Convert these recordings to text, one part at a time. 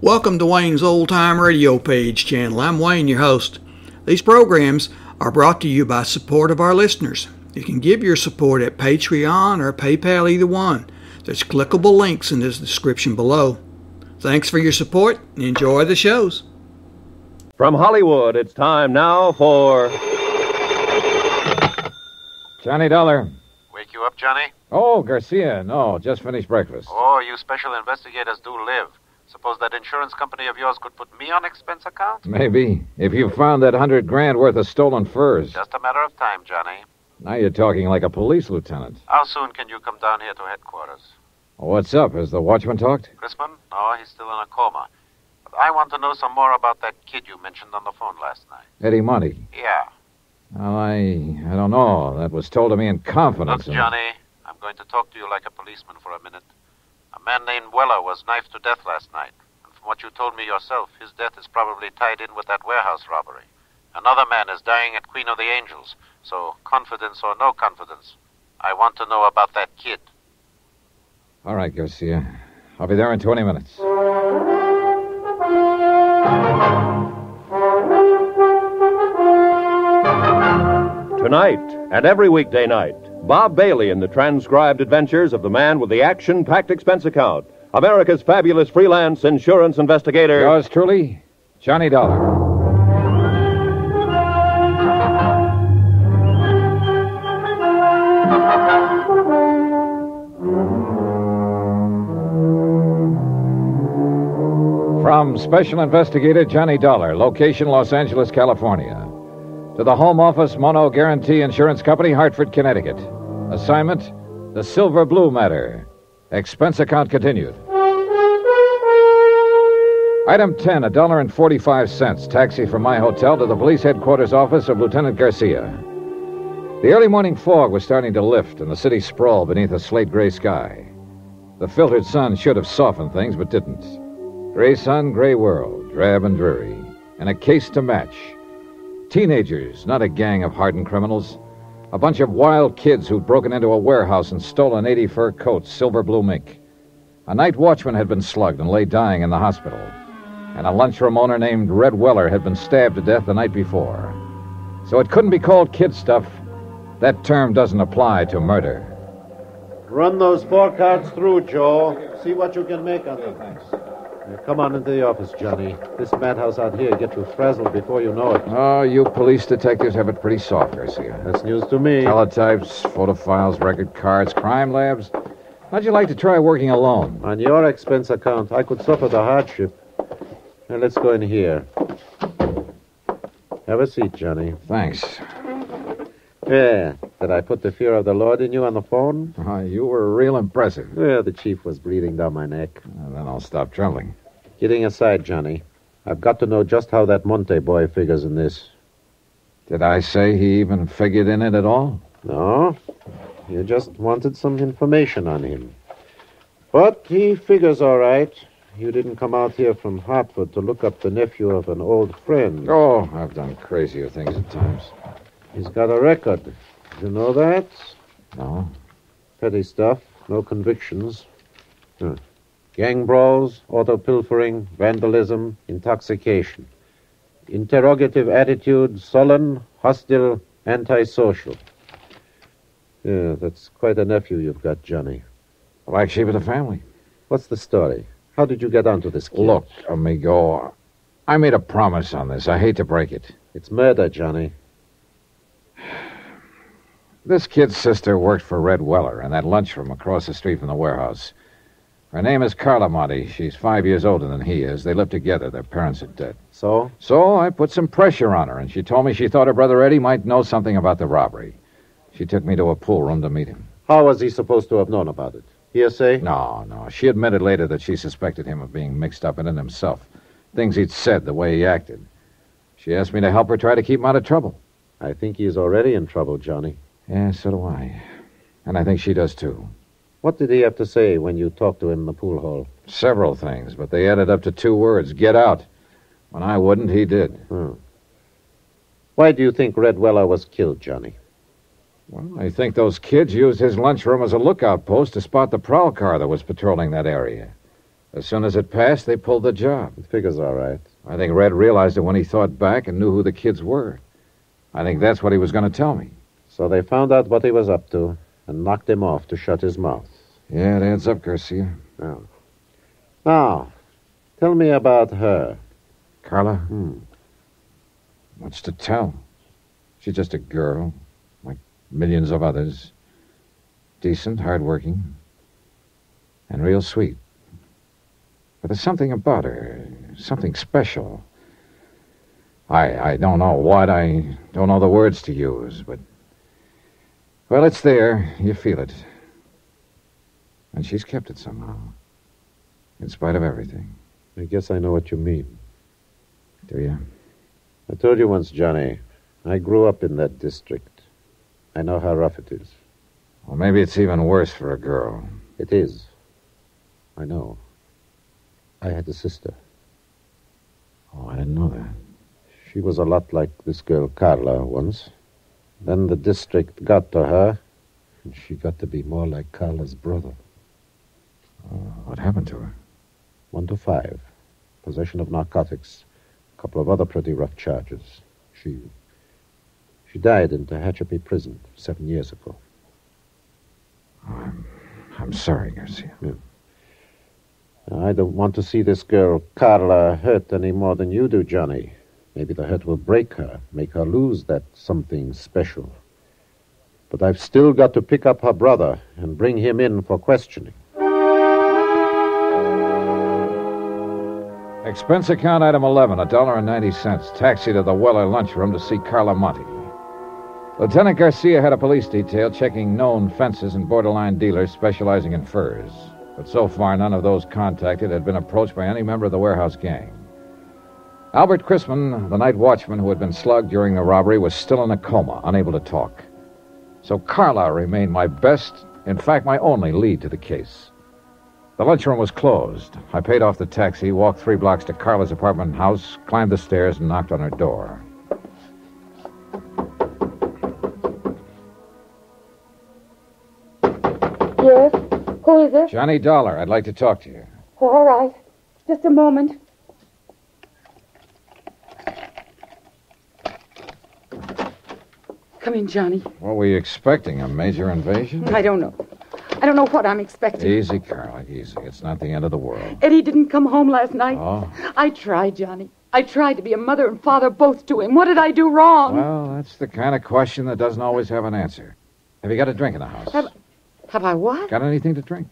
Welcome to Wayne's Old Time Radio Page channel. I'm Wayne, your host. These programs are brought to you by support of our listeners. You can give your support at Patreon or PayPal, either one. There's clickable links in the description below. Thanks for your support and enjoy the shows. From Hollywood, it's time now for... Johnny Dollar. Wake you up, Johnny? Oh, Garcia. No, just finished breakfast. Oh, you special investigators do live. Suppose that insurance company of yours could put me on expense account? Maybe. If you found that $100,000 worth of stolen furs. Just a matter of time, Johnny. Now you're talking like a police lieutenant. How soon can you come down here to headquarters? What's up? Has the watchman talked? Crispin? No, he's still in a coma. But I want to know some more about that kid you mentioned on the phone last night. Eddie Monty. Yeah. Well, I don't know. That was told to me in confidence. Look, Johnny, I'm going to talk to you like a policeman for a minute. A man named Weller was knifed to death last night. And from what you told me yourself, his death is probably tied in with that warehouse robbery. Another man is dying at Queen of the Angels. So, confidence or no confidence, I want to know about that kid. All right, Garcia. I'll be there in 20 minutes. Tonight, and every weekday night, Bob Bailey in the transcribed adventures of the man with the action-packed expense account, America's fabulous freelance insurance investigator. Yours truly, Johnny Dollar. From Special Investigator Johnny Dollar, location Los Angeles, California. To the Home Office Mono Guarantee Insurance Company, Hartford, Connecticut. Assignment, the Silver Blue Matter. Expense account continued. Item 10, $1.45. Taxi from my hotel to the police headquarters office of Lieutenant Garcia. The early morning fog was starting to lift, and the city sprawled beneath a slate-gray sky. The filtered sun should have softened things, but didn't. Gray sun, gray world, drab and dreary, and a case to match. Teenagers, not a gang of hardened criminals. A bunch of wild kids who'd broken into a warehouse and stolen 80 fur coats, silver blue mink. A night watchman had been slugged and lay dying in the hospital. And a lunchroom owner named Red Weller had been stabbed to death the night before. So it couldn't be called kid stuff. That term doesn't apply to murder. Run those 4 cards through, Joe. See what you can make of them. Thanks. Come on into the office, Johnny. This madhouse out here gets you frazzled before you know it. Oh, you police detectives have it pretty soft, Garcia. That's news to me. Teletypes, photo files, record cards, crime labs. How'd you like to try working alone? On your expense account, I could suffer the hardship. Now, let's go in here. Have a seat, Johnny. Thanks. Yeah. Did I put the fear of the Lord in you on the phone? You were real impressive. Yeah, the chief was breathing down my neck. Then I'll stop trembling. Kidding aside, Johnny, I've got to know just how that Monte boy figures in this. Did I say he even figured in it at all? No. You just wanted some information on him. But he figures all right. You didn't come out here from Hartford to look up the nephew of an old friend. Oh, I've done crazier things at times. He's got a record. Did you know that? No? Petty stuff. No convictions. Gang brawls, auto pilfering, vandalism, intoxication. Interrogative attitude, sullen, hostile, antisocial. Yeah, that's quite a nephew you've got, Johnny. Black sheep of the family. What's the story? How did you get onto this kid? Look, amigo, I made a promise on this. I hate to break it. It's murder, Johnny. This kid's sister worked for Red Weller in that lunchroom across the street from the warehouse. Her name is Carla Monty. She's 5 years older than he is. They live together. Their parents are dead. So? So I put some pressure on her, and she told me she thought her brother Eddie might know something about the robbery. She took me to a pool room to meet him. How was he supposed to have known about it? Hearsay? No. She admitted later that she suspected him of being mixed up in it himself. Things he'd said, the way he acted. She asked me to help her try to keep him out of trouble. I think he's already in trouble, Johnny. Yeah, so do I. And I think she does, too. What did he have to say when you talked to him in the pool hall? Several things, but they added up to 2 words. Get out. When I wouldn't, he did. Why do you think Red Weller was killed, Johnny? Well, I think those kids used his lunchroom as a lookout post to spot the prowl car that was patrolling that area. As soon as it passed, they pulled the job. It figures all right. I think Red realized it when he thought back and knew who the kids were. I think that's what he was going to tell me. So they found out what he was up to and knocked him off to shut his mouth. Yeah, it adds up, Garcia. Oh. Now, tell me about her. Carla? What's to tell? She's just a girl, like millions of others. Decent, hardworking, and real sweet. But there's something about her, something special. I don't know what, I don't know the words to use, but... Well, it's there. You feel it. And she's kept it somehow. In spite of everything. I guess I know what you mean. Do you? I told you once, Johnny, I grew up in that district. I know how rough it is. Well, maybe it's even worse for a girl. It is. I know. I had a sister. Oh, I didn't know that. She was a lot like this girl Carla once. Then the district got to her, and she got to be more like Carla's brother. What happened to her? 1 to 5. Possession of narcotics. A couple of other pretty rough charges. She died in Tehachapi prison 7 years ago. Oh, I'm sorry, Garcia. Yeah. I don't want to see this girl Carla hurt any more than you do, Johnny. Maybe the hurt will break her, make her lose that something special. But I've still got to pick up her brother and bring him in for questioning. Expense account item 11, $1.90. Taxi to the Weller lunchroom to see Carla Monte. Lieutenant Garcia had a police detail checking known fences and borderline dealers specializing in furs. But so far, none of those contacted had been approached by any member of the warehouse gang. Albert Chrisman, the night watchman who had been slugged during the robbery, was still in a coma, unable to talk. So Carla remained my best, in fact, my only lead to the case. The lunchroom was closed. I paid off the taxi, walked 3 blocks to Carla's apartment house, climbed the stairs, and knocked on her door. Yes? Who is it? Johnny Dollar, I'd like to talk to you. All right. Just a moment. Come in, Johnny. What were you expecting, a major invasion? I don't know. I don't know what I'm expecting. Easy, Carla, easy. It's not the end of the world. Eddie didn't come home last night. Oh? I tried, Johnny. I tried to be a mother and father both to him. What did I do wrong? Well, that's the kind of question that doesn't always have an answer. Have you got a drink in the house? Have I what? Got anything to drink?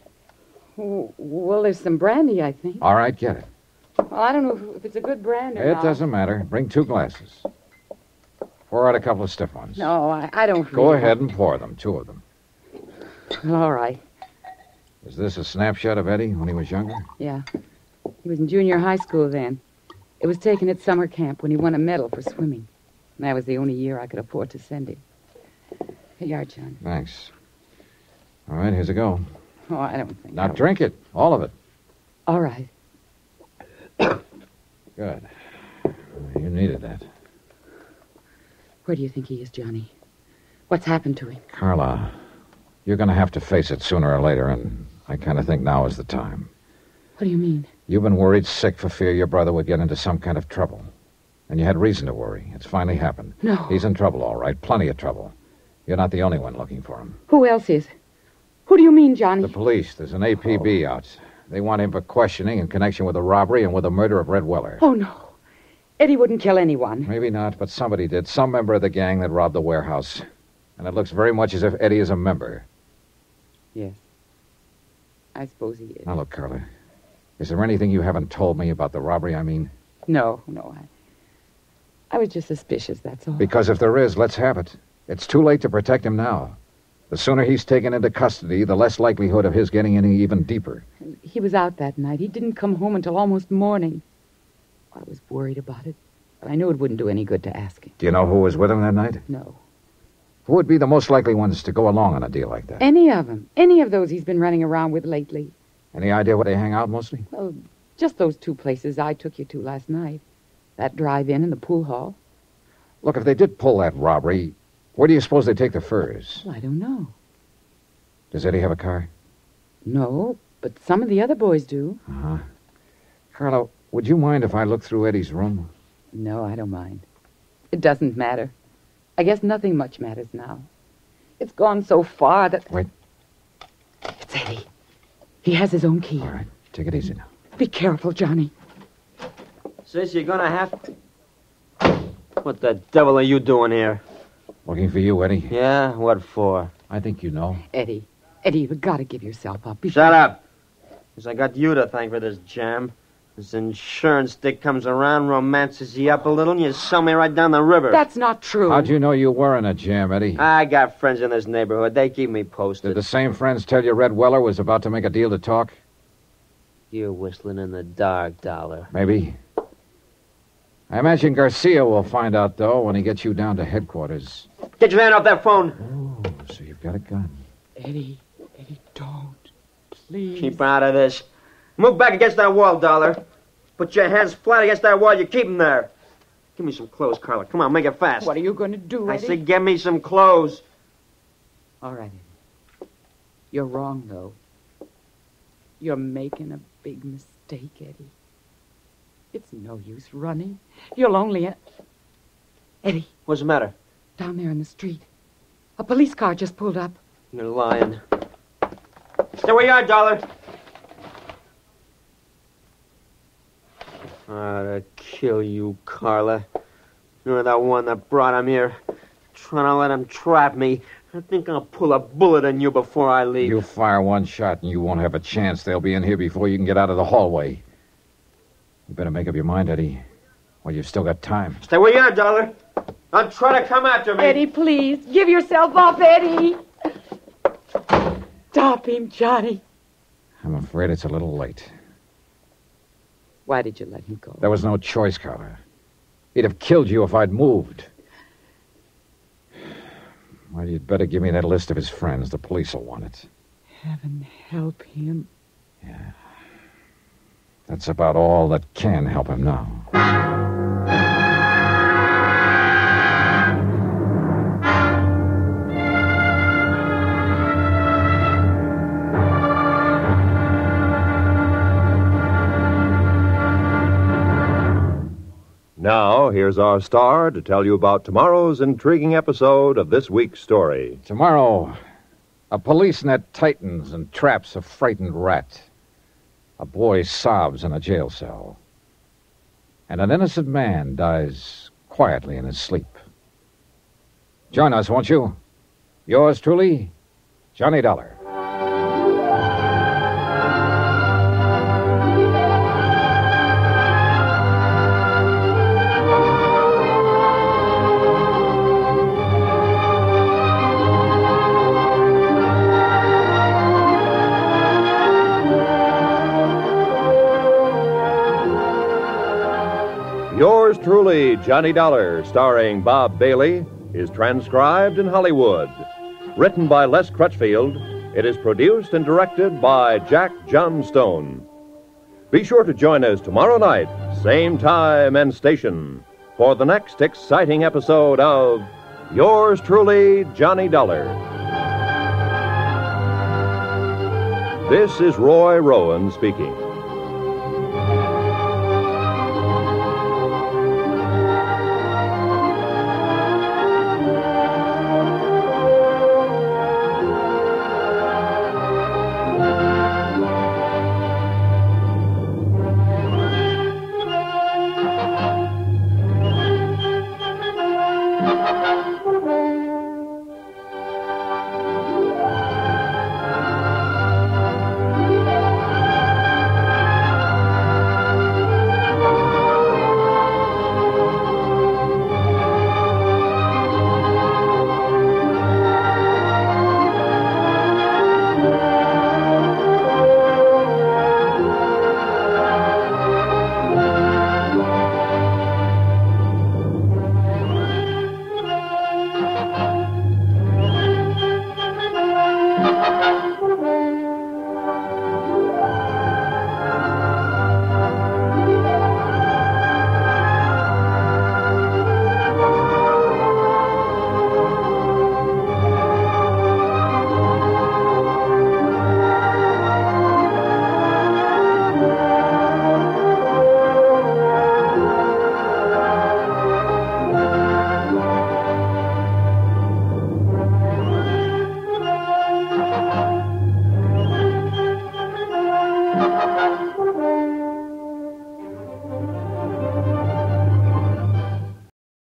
Well, there's some brandy, I think. All right, get it. Well, I don't know if it's a good brand or not. It doesn't matter. Bring 2 glasses. Pour out a couple of stiff ones. No, I don't. Go ahead and pour them, 2 of them. All right. Is this a snapshot of Eddie when he was younger? Yeah. He was in junior high school then. It was taken at summer camp when he won a medal for swimming. And that was the only year I could afford to send him. Here you are, John. Thanks. All right, here's a go. Oh, I don't think. Now drink it, all of it. All right. Good. You needed that. Where do you think he is, Johnny? What's happened to him? Carla, you're going to have to face it sooner or later, and I kind of think now is the time. What do you mean? You've been worried sick for fear your brother would get into some kind of trouble. And you had reason to worry. It's finally happened. No. He's in trouble, all right. Plenty of trouble. You're not the only one looking for him. Who else is? Who do you mean, Johnny? The police. There's an APB out. They want him for questioning in connection with the robbery and with the murder of Red Weller. Oh, no. Eddie wouldn't kill anyone. Maybe not, but somebody did. Some member of the gang that robbed the warehouse. And it looks very much as if Eddie is a member. Yes. I suppose he is. Now, look, Carla. Is there anything you haven't told me about the robbery, I mean? No. I was just suspicious, that's all. Because if there is, let's have it. It's too late to protect him now. The sooner he's taken into custody, the less likelihood of his getting any even deeper. He was out that night. He didn't come home until almost morning. I was worried about it, but I knew it wouldn't do any good to ask him. Do you know who was with him that night? No. Who would be the most likely ones to go along on a deal like that? Any of them. Any of those he's been running around with lately. Any idea where they hang out mostly? Well, just those 2 places I took you to last night. That drive-in and the pool hall. Look, if they did pull that robbery, where do you suppose they take the furs? Well, I don't know. Does Eddie have a car? No, But some of the other boys do. Uh-huh. Carla, would you mind if I look through Eddie's room? No, I don't mind. It doesn't matter. I guess nothing much matters now. It's gone so far that... Wait. It's Eddie. He has his own key. All right, take it easy now. Be careful, Johnny. Sis, you're gonna have to... What the devil are you doing here? Looking for you, Eddie. Yeah? What for? I think you know. Eddie, you've got to give yourself up. Shut up! Because I got you to thank for this jam. This insurance stick comes around, romances you up a little, and you sell me right down the river. That's not true. How'd you know you were in a jam, Eddie? I got friends in this neighborhood. They keep me Did posted. the same friends tell you Red Weller was about to make a deal to talk? You're whistling in the dark, Dollar. Maybe. I imagine Garcia will find out, though, when he gets you down to headquarters. Get your hand off that phone. Oh, so you've got a gun. Eddie, don't. Please. Keep out of this. Move back against that wall, Dollar. Put your hands flat against that wall. You keep them there. Give me some clothes, Carla. Come on, make it fast. What are you going to do, I Eddie? said get me some clothes. All right, Eddie. You're wrong, though. You're making a big mistake, Eddie. It's no use running. You'll only... Eddie, What's the matter? down there in the street. A police car just pulled up. You're lying. Stay where you are, Dollar. To kill you, Carla. You're that one that brought him here. Trying to let him trap me. I think I'll pull a bullet in you before I leave. You fire one shot and you won't have a chance. They'll be in here before you can get out of the hallway. You better make up your mind, Eddie. Well, you've still got time. Stay where you are, Dollar. Don't try to come after me. Eddie, please. Give yourself up, Eddie. Stop him, Johnny. I'm afraid it's a little late. Why did you let him go? There was no choice, Carla. He'd have killed you if I'd moved. Well, you'd better give me that list of his friends. The police will want it. Heaven help him. Yeah. That's about all that can help him now. Now, here's our star to tell you about tomorrow's intriguing episode of this week's story. Tomorrow, a police net tightens and traps a frightened rat. A boy sobs in a jail cell. And an innocent man dies quietly in his sleep. Join us, won't you? Yours truly, Johnny Dollar. Yours truly, Johnny Dollar, starring Bob Bailey, is transcribed in Hollywood. Written by Les Crutchfield, it is produced and directed by Jack Johnstone. Be sure to join us tomorrow night, same time and station, for the next exciting episode of Yours truly, Johnny Dollar. This is Roy Rowan speaking.